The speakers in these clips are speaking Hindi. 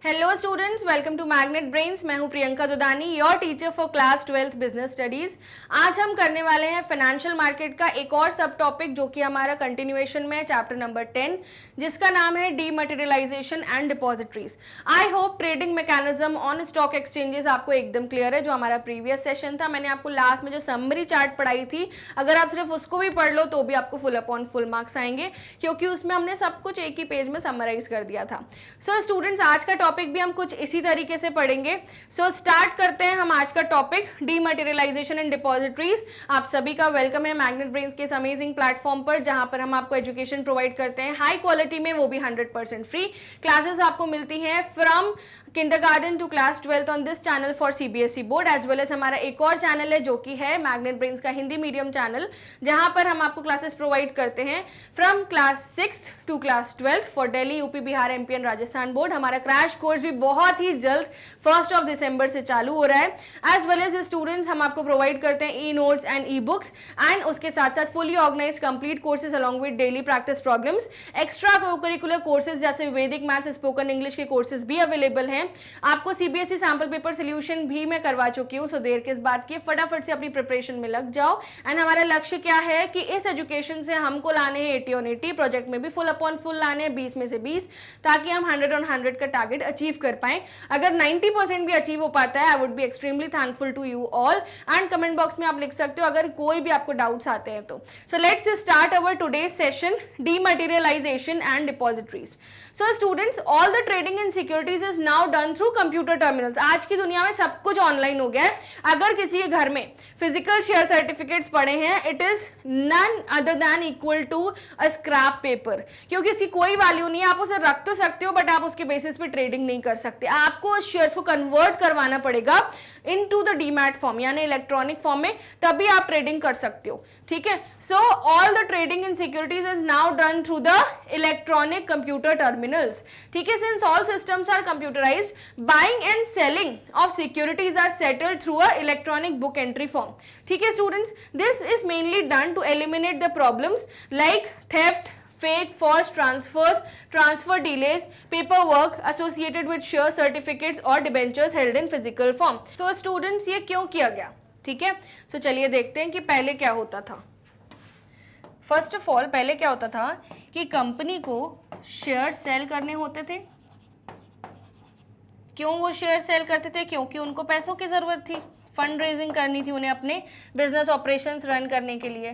Hello students, welcome to Magnet Brains. मैं हूं Priyanka Dudani, your teacher for class 12th business studies. आज हम करने वाले हैं फाइनेंशियल मार्केट का एक और सब टॉपिक जो कि हमारा कंटिन्यूएशन में है, चैप्टर नंबर 10, जिसका नाम है dematerialisation and depositories. I hope trading mechanism on stock exchanges आपको एकदम क्लियर है। जो हमारा प्रीवियस सेशन था, मैंने आपको लास्ट में जो समरी चार्ट पढ़ाई थी, अगर आप सिर्फ उसको भी पढ़ लो तो भी आपको फुल अपॉन फुल मार्क्स आएंगे, क्योंकि उसमें हमने सब कुछ एक ही पेज में समराइज कर दिया था। सो स्टूडेंट्स, आज का टॉपिक भी हम कुछ इसी तरीके से पढ़ेंगे। सो स्टार्ट करते हैं हम आज का टॉपिक, डीमटेरियलाइजेशन एंड डिपॉजिटरीज। आप सभी का वेलकम है मैग्नेट ब्रेन्स के इस अमेजिंग प्लेटफॉर्म पर, जहां पर हम आपको एजुकेशन प्रोवाइड करते हैं हाई क्वालिटी में, वो भी 100% फ्री। क्लासेस आपको मिलती हैं from kindergarten to class 12th on this channel for CBSE board, as well as हमारा एक और चैनल है जो कि है मैग्नेट ब्रेन्स का हिंदी मीडियम चैनल, जहां पर हम आपको क्लासेस प्रोवाइड करते हैं from class 6th to class 12th for Delhi, UP, Bihar, MP and Rajasthan board. हमारा क्रैश कोर्स भी बहुत ही जल्द 1 दिसंबर से चालू हो रहा है। एज वेल एज स्टूडेंट्स, हम आपको प्रोवाइड करते हैं e notes and e books, and उसके साथ साथ fully organised complete courses along with daily practice problems. Extracurricular courses जैसे वैदिक मैथ्स, स्पोकन इंग्लिश के कोर्सेज भी अवेलेबल हैं। आपको सीबीएसई सैंपल पेपर सोल्यूशन भी मैं करवा चुकी हूँ, सो देर किस बात की, फटाफट से अपनी प्रिपरेशन में लग जाओ। एंड हमारा लक्ष्य क्या है कि इस एजुकेशन से हमको लाने हैं 80 on 80, प्रोजेक्ट में भी फुल अपॉन फुल लाने हैं 20 में से 20, ताकि हम 100 on 100 का टारगेट अचीव कर पाए। अगर 90% भी अचीव हो पाता है, I would be extremely thankful to you all. And comment box में आप लिख सकते हो अगर कोई भी आपको डाउट्स आते हैं तो। So let's start our today's session, dematerialisation and depositories. So students, all the trading in securities is now done through computer terminals. आज की दुनिया में सब कुछ ऑनलाइन हो गया है। अगर किसी के घर में फिजिकल शेयर सर्टिफिकेट्स पड़े हैं, it is none other than equal to a scrap paper, क्योंकि इसकी कोई वैल्यू नहीं है। आप उसे रख तो सकते हो, बट आप उसके बेसिस पे ट्रेडिंग नहीं कर सकते। आपको उस शेयर्स को कन्वर्ट करवाना पड़ेगा इनटू द डीमैट फॉर्म, यानी इलेक्ट्रॉनिक फॉर्म में, तभी आप ट्रेडिंग कर सकते हो। ठीक है, so all the trading in securities is now done through the electronic computer terminals. ठीक है, since all systems are computerised, buying and selling of securities are settled through a electronic book entry form. ठीक है students, this is mainly done to eliminate the problems like theft, fake, false transfers, transfer delays, paperwork associated with share certificates or debentures held in physical form. So students, ये क्यों किया गया? ठीक है, so चलिए देखते हैं कि पहले क्या होता था। फर्स्ट ऑफ ऑल, पहले क्या होता था कि कंपनी को शेयर सेल करने होते थे। क्यों वो शेयर सेल करते थे? क्योंकि उनको पैसों की जरूरत थी, फंड रेजिंग करनी थी उन्हें अपने बिजनेस ऑपरेशंस रन करने के लिए।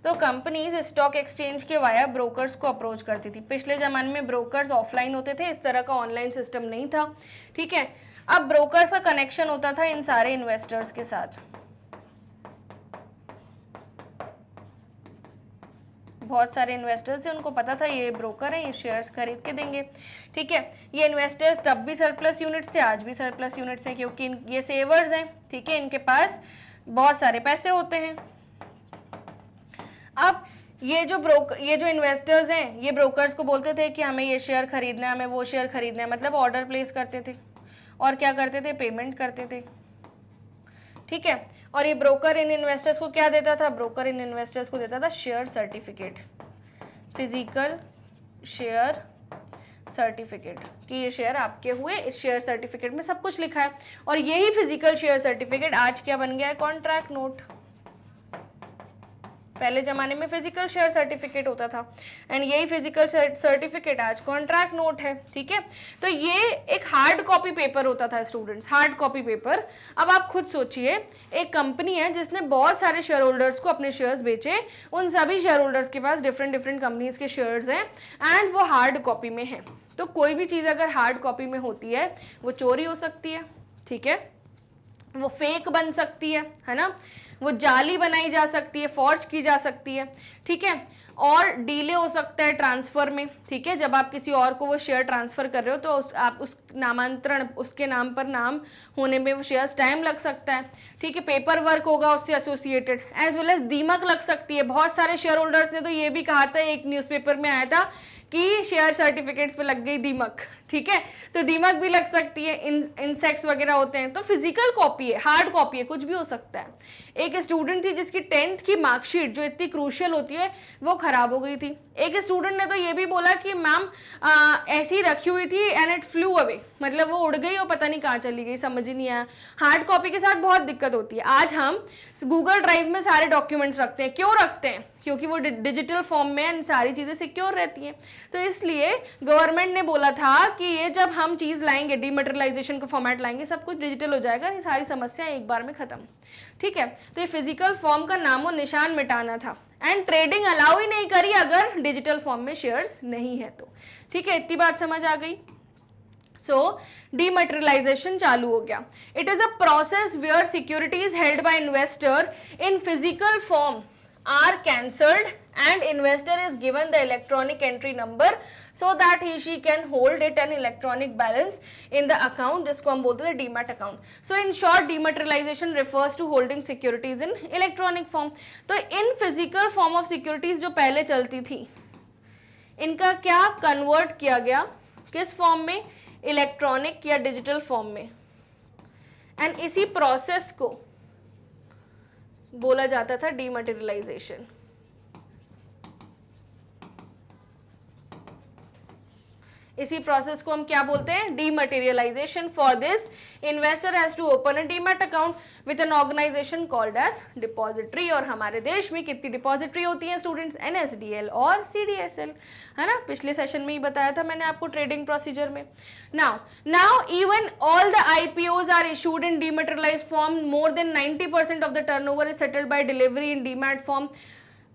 तो कंपनीज स्टॉक एक्सचेंज के वाया ब्रोकर्स को अप्रोच करती थी। पिछले जमाने में ब्रोकर्स ऑफलाइन होते थे, इस तरह का ऑनलाइन सिस्टम नहीं था। ठीक है, अब ब्रोकर्स का कनेक्शन होता था इन सारे इन्वेस्टर्स के साथ। बहुत सारे इन्वेस्टर्स थे, उनको पता था ये ब्रोकर है, ये शेयर्स खरीद के देंगे। ठीक है, ये इन्वेस्टर्स तब भी सरप्लस यूनिट्स थे, आज भी सरप्लस यूनिट्स हैं, क्योंकि ये सेवर्स हैं। ठीक है, इनके पास बहुत सारे पैसे होते हैं। अब ये जो इन्वेस्टर्स हैं, ये ब्रोकर्स को बोलते थे कि हमें ये शेयर खरीदना है, हमें वो शेयर खरीदना है, मतलब ऑर्डर प्लेस करते थे और क्या करते थे, पेमेंट करते थे। ठीक है, और ये ब्रोकर इन इन्वेस्टर्स को क्या देता था? ब्रोकर इन इन्वेस्टर्स को देता था share certificate, physical share certificate, कि ये शेयर आपके हुए। इस शेयर सर्टिफिकेट में सब कुछ लिखा है, और यही फिजिकल शेयर सर्टिफिकेट आज क्या बन गया है? Contract note. पहले जमाने में फिजिकल शेयर सर्टिफिकेट होता था, एंड यही फिजिकल सर्टिफिकेट आज कॉन्ट्रैक्ट नोट है। ठीक है, तो ये एक हार्ड कॉपी पेपर होता था स्टूडेंट्स, हार्ड कॉपी पेपर। अब आप खुद सोचिए, एक कंपनी है जिसने बहुत सारे शेयर होल्डर्स को अपने शेयर्स बेचे, उन सभी शेयर होल्डर्स के पास डिफरेंट कंपनीज के शेयर्स हैं, एंड वो हार्ड कॉपी में है। तो कोई भी चीज़ अगर हार्ड कॉपी में होती है, वो चोरी हो सकती है। ठीक है, वो फेक बन सकती है ना, वो जाली बनाई जा सकती है, फॉर्ज की जा सकती है। ठीक है, और डिले हो सकता है ट्रांसफर में। ठीक है, जब आप किसी और को वो शेयर ट्रांसफर कर रहे हो, तो आप उस नामांतरण, उसके नाम पर नाम होने में वो शेयर्स टाइम लग सकता है। ठीक है, पेपर वर्क होगा उससे एसोसिएटेड, एज वेल एज दीमक लग सकती है। बहुत सारे शेयर होल्डर्स ने तो ये भी कहा था, एक न्यूज़पेपर में आया था कि शेयर सर्टिफिकेट्स पे लग गई दीमक। ठीक है, तो दीमक भी लग सकती है, इंसेक्ट्स वगैरह होते हैं। तो फिजिकल कॉपी है, हार्ड कॉपी है, कुछ भी हो सकता है। एक स्टूडेंट थी जिसकी 10th की मार्कशीट जो इतनी क्रूशियल होती है, वो खराब हो गई थी। एक स्टूडेंट ने तो ये भी बोला कि मैम ऐसी रखी हुई थी एंड इट फ्लू अवे, मतलब वो उड़ गई और पता नहीं कहाँ चली गई, समझ ही नहीं आया। हार्ड कॉपी के साथ बहुत दिक्कत होती है। आज हम गूगल ड्राइव में सारे डॉक्यूमेंट्स रखते हैं, क्यों रखते हैं? क्योंकि वो डिजिटल फॉर्म में सारी चीज़ें सिक्योर रहती हैं। तो इसलिए गवर्नमेंट ने बोला था कि ये जब हम चीज़ लाएंगे, डीमटेरियलाइजेशन का फॉर्मेट लाएंगे, सब कुछ डिजिटल हो जाएगा, ये सारी समस्याएं एक बार में खत्म। ठीक है, तो ये फिजिकल फॉर्म का नामो निशान मिटाना था एंड ट्रेडिंग अलाउ ही नहीं करी अगर डिजिटल फॉर्म में शेयर्स नहीं है तो। ठीक है, इतनी बात समझ आ गई। सो डीमटेरियलाइजेशन चालू हो गया। It is a process where securities held by investor in physical form are cancelled and investor is given the electronic entry number so that he she can hold it an electronic balance in the account, जिसको हम बोलते हैं demat account. So in short dematerialization refers to holding securities in electronic form। तो इन physical form of securities जो पहले चलती थी, इनका क्या कन्वर्ट किया गया, किस फॉर्म में? इलेक्ट्रॉनिक या डिजिटल फॉर्म में। एंड इसी प्रोसेस को बोला जाता था डीमटेरियलाइजेशन। इसी प्रोसेस को हम क्या बोलते हैं? Dematerialisation. For this investor has to open a demat account with an organisation called as depository. और हमारे देश में कितनी डिपॉजिटरी होती हैं स्टूडेंट्स? NSDL और CDSL, है ना? पिछले सेशन में ही बताया था मैंने आपको ट्रेडिंग प्रोसीजर में। Now even all the IPOs are issued in dematerialised form. More than 90% of the turnover is settled by delivery in demat form.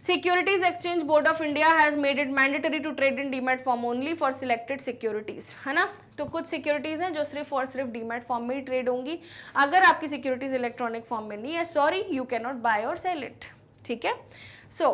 Securities Exchange Board of India has made it mandatory to trade in demat form only for selected securities, है ना? तो कुछ सिक्योरिटीज हैं जो सिर्फ और सिर्फ डीमैट फॉर्म में ही ट्रेड होंगी। अगर आपकी सिक्योरिटीज इलेक्ट्रॉनिक फॉर्म में नहीं है, sorry, you can not buy और सेल इट। ठीक है, सो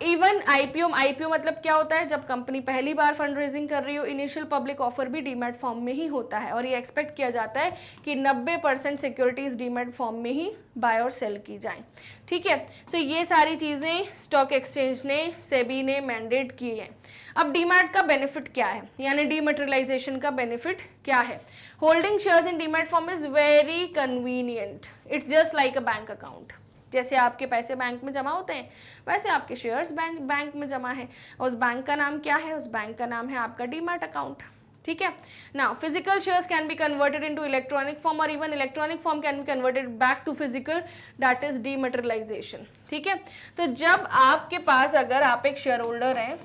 इवन IPO मतलब क्या होता है? जब कंपनी पहली बार फंड रेजिंग कर रही हो, इनिशियल पब्लिक ऑफर भी डीमैट फॉर्म में ही होता है और ये एक्सपेक्ट किया जाता है कि 90% सिक्योरिटीज डीमैट फॉर्म में ही बाय और सेल की जाएं। ठीक है, सो ये सारी चीज़ें स्टॉक एक्सचेंज ने, सेबी ने मैंडेट की हैं। अब डीमैट का बेनिफिट क्या है, यानी डीमटेरियलाइजेशन का बेनिफिट क्या है? Holding shares in demat form is very convenient. It's just like a bank account. जैसे आपके पैसे बैंक में जमा होते हैं, वैसे आपके शेयर्स बैंक में जमा है। और उस बैंक का नाम क्या है? उस बैंक का नाम है आपका डीमैट अकाउंट। ठीक है, now physical shares can be converted into electronic form और even electronic form can be converted back to physical, that is dematerialisation. ठीक है, तो जब आपके पास, अगर आप एक शेयर होल्डर हैं,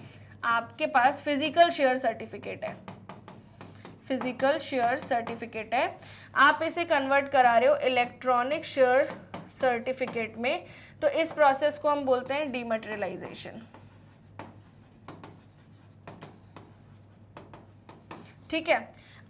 आपके पास फिजिकल शेयर सर्टिफिकेट है, फिजिकल शेयर सर्टिफिकेट है, आप इसे कन्वर्ट करा रहे हो इलेक्ट्रॉनिक शेयर सर्टिफिकेट में, तो इस प्रोसेस को हम बोलते हैं डीमटेरियलाइजेशन। ठीक है,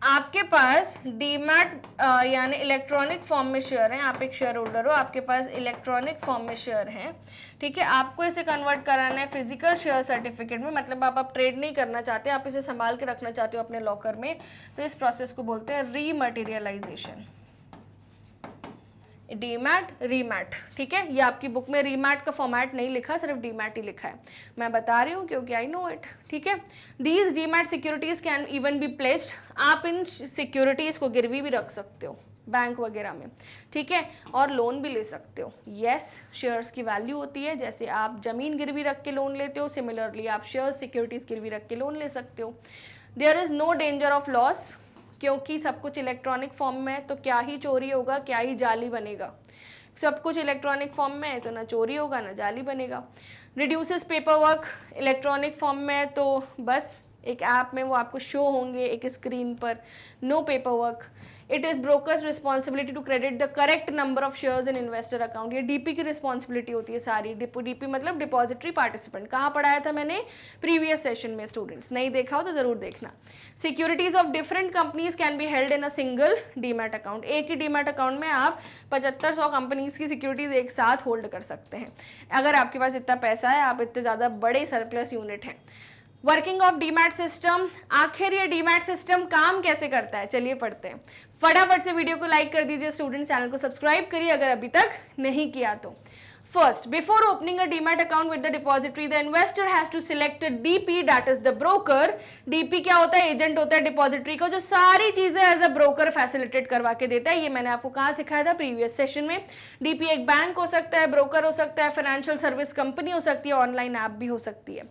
आपके पास डीमैट यानी इलेक्ट्रॉनिक फॉर्म में शेयर हैं, आप एक शेयर होल्डर हो, आपके पास इलेक्ट्रॉनिक फॉर्म में शेयर हैं। ठीक है, आपको इसे कन्वर्ट कराना है फिजिकल शेयर सर्टिफिकेट में, मतलब आप ट्रेड नहीं करना चाहते, आप इसे संभाल के रखना चाहते हो अपने लॉकर में, तो इस प्रोसेस को बोलते हैं रीमटेरियलाइजेशन। डीमैट, रीमैट। ठीक है, ये आपकी बुक में रीमैट का फॉर्मेट नहीं लिखा, सिर्फ डीमैट ही लिखा है, मैं बता रही हूँ क्योंकि आई नो इट। ठीक है, these demat securities can even be placed. आप इन सिक्योरिटीज को गिरवी भी रख सकते हो बैंक वगैरह में। ठीक है, और लोन भी ले सकते हो। यस, शेयर्स की वैल्यू होती है, जैसे आप जमीन गिरवी रख के लोन लेते हो, सिमिलरली आप शेयर्स सिक्योरिटीज गिरवी रख के लोन ले सकते हो। There is no danger of loss, क्योंकि सब कुछ इलेक्ट्रॉनिक फॉर्म में है, तो क्या ही चोरी होगा, क्या ही जाली बनेगा। सब कुछ इलेक्ट्रॉनिक फॉर्म में है तो ना चोरी होगा ना जाली बनेगा। Reduces paper work, electronic form में है तो बस एक ऐप में वो आपको शो होंगे एक स्क्रीन पर, no paper work. It is broker's responsibility to credit the correct number of shares in investor account. ये डीपी की रिस्पॉन्सिबिलिटी होती है सारी। डीपी मतलब डिपॉजिटरी पार्टिसिपेंट। कहाँ पढ़ाया था मैंने? प्रीवियस सेशन में। स्टूडेंट्स नहीं देखा हो तो जरूर देखना। Securities of different companies can be held in a single demat account. एक ही डीमैट अकाउंट में आप 7500 कंपनीज की सिक्योरिटीज एक साथ होल्ड कर सकते हैं। अगर आपके पास इतना पैसा है, आप इतने ज़्यादा बड़े सरप्लस यूनिट हैं। वर्किंग ऑफ डीमैट सिस्टम, आखिर ये डीमैट सिस्टम काम कैसे करता है, चलिए पढ़ते हैं। फटाफट से वीडियो को लाइक कर दीजिए स्टूडेंट, चैनल को सब्सक्राइब करिए अगर अभी तक नहीं किया तो। First, before opening a demat account with the depository, the investor has to select a DP, that is the broker. DP क्या होता है? एजेंट होता है डिपॉजिटरी को, जो सारी चीजें एज अ ब्रोकर फैसिलिटेट करवा के देता है। ये मैंने आपको कहाँ सिखाया था? प्रीवियस सेशन में। डीपी एक बैंक हो सकता है, ब्रोकर हो सकता है, फाइनेंशियल सर्विस कंपनी हो सकती है, ऑनलाइन ऐप भी हो सकती है।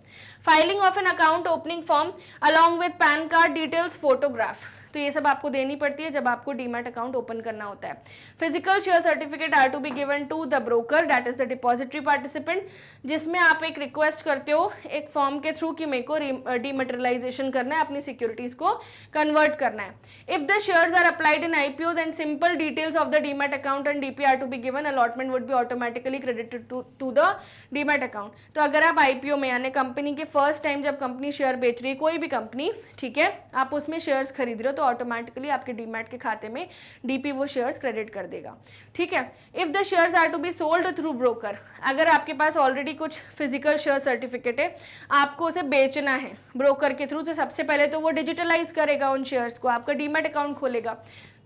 Filing of an account opening form along with pan card details, photograph, तो ये सब आपको देनी पड़ती है जब आपको डीमैट अकाउंट ओपन करना होता है। Physical share certificate are to be given to the broker, that is the depository participant, जिसमें आप एक रिक्वेस्ट करते हो एक फॉर्म के थ्रू कि मेरे को डीमैटेरियलाइजेशन करना है, अपनी सिक्योरिटीज को कन्वर्ट करना है। If the shares are applied in IPO then simple details of the demat account and DP are to be given, allotment would be automatically credited to the demat account. तो अगर आप आईपीओ में यानी कंपनी के फर्स्ट टाइम जब कंपनी शेयर बेच रही है, कोई भी कंपनी, ठीक है, आप उसमें शेयर्स खरीद रहे हो, तो ऑटोमेटिकली आपके डीमैट के खाते में डीपी वो शेयर्स क्रेडिट कर देगा। ठीक है। If the shares are to be sold through broker, अगर आपके पास ऑलरेडी कुछ फिजिकल शेयर सर्टिफिकेट है, आपको उसे बेचना है ब्रोकर के थ्रू, तो सबसे पहले तो वो डिजिटलाइज करेगा उन शेयर्स को, आपका डीमैट अकाउंट खोलेगा।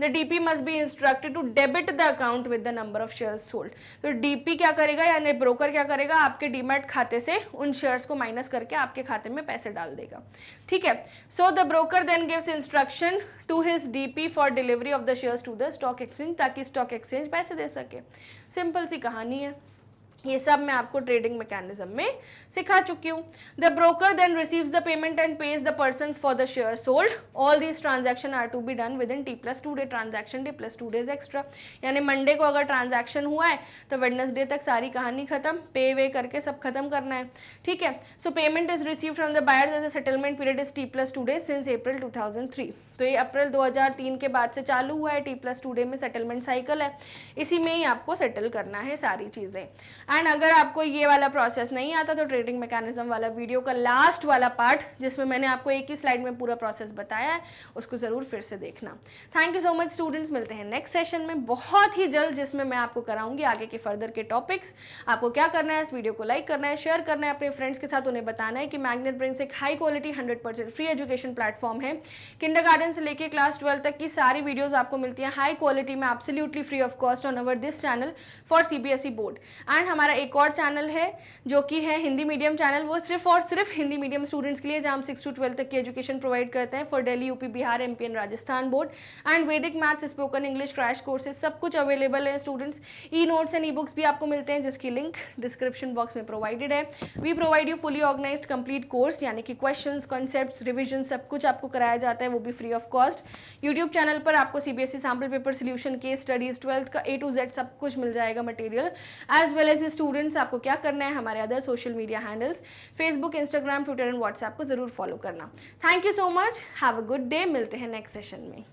The DP must be instructed to debit the account with the number of shares sold. तो डीपी क्या करेगा, यानी ब्रोकर क्या करेगा, आपके डीमैट खाते से उन शेयर्स को माइनस करके आपके खाते में पैसे डाल देगा। ठीक है। So the broker then gives instruction to his DP for delivery of the shares to the stock exchange, ताकि स्टॉक एक्सचेंज पैसे दे सके। सिंपल सी कहानी है। ये सब मैं आपको ट्रेडिंग मैकेनिज्म में सिखा चुकी हूँ। The broker then receives the payment and pays the persons for the share sold. All these transaction are to be done within T+2 day transaction, T+2 days extra. यानी मंडे को अगर ट्रांजैक्शन हुआ है तो वेडनेसडे तक सारी कहानी खत्म, पे वे करके सब खत्म करना है। ठीक है। So payment is receive from the buyers as a settlement period is T+2 days since April 2003। तो ये अप्रैल 2003 के बाद से चालू हुआ है, T+2 डे में सेटलमेंट साइकिल है, इसी में ही आपको सेटल करना है सारी चीज़ें। एंड अगर आपको ये वाला प्रोसेस नहीं आता तो ट्रेडिंग मैकेनिज्म वाला वीडियो का लास्ट वाला पार्ट, जिसमें मैंने आपको एक ही स्लाइड में पूरा प्रोसेस बताया है, उसको ज़रूर फिर से देखना। Thank you so much students, मिलते हैं नेक्स्ट सेशन में बहुत ही जल्द, जिसमें मैं आपको कराऊंगी आगे के फर्दर के टॉपिक्स। आपको क्या करना है, इस वीडियो को लाइक करना है, शेयर करना है अपने फ्रेंड्स के साथ, उन्हें बताना है कि मैग्नेट ब्रेन्स एक high quality 100% free education platform है। किंडरगार्टन से लेके क्लास 12 तक की सारी वीडियोस आपको मिलती हैं हाई क्वालिटी में, absolutely free of cost on our this channel for CBSE board. And हमारा एक और चैनल है जो कि है हिंदी मीडियम चैनल, वो सिर्फ और सिर्फ हिंदी मीडियम स्टूडेंट्स के लिए, जहाँ हम 6 to 12 तक की एजुकेशन प्रोवाइड करते हैं for Delhi, UP, Bihar, MP and Rajasthan board. And Vedic maths, spoken English, crash courses सब कुछ अवेलेबल है students. E notes and e books भी आपको मिलते हैं, जिसकी लिंक डिस्क्रिप्शन बॉक्स में प्रोवाइडेड है। We provide you fully organised complete course, यानी कि क्वेश्चंस, कॉन्सेप्ट्स, रिविजन सब कुछ आपको कराया जाता है, वो भी free of cost. YouTube channel पर आपको CBSE sample paper solution, case studies, 12th का A to Z सब कुछ मिल जाएगा material. As well as students आपको क्या करना है, हमारे other social media handles Facebook, Instagram, Twitter and WhatsApp को जरूर फॉलो करना। Thank you so much, have a good day, मिलते हैं नेक्स्ट सेशन में।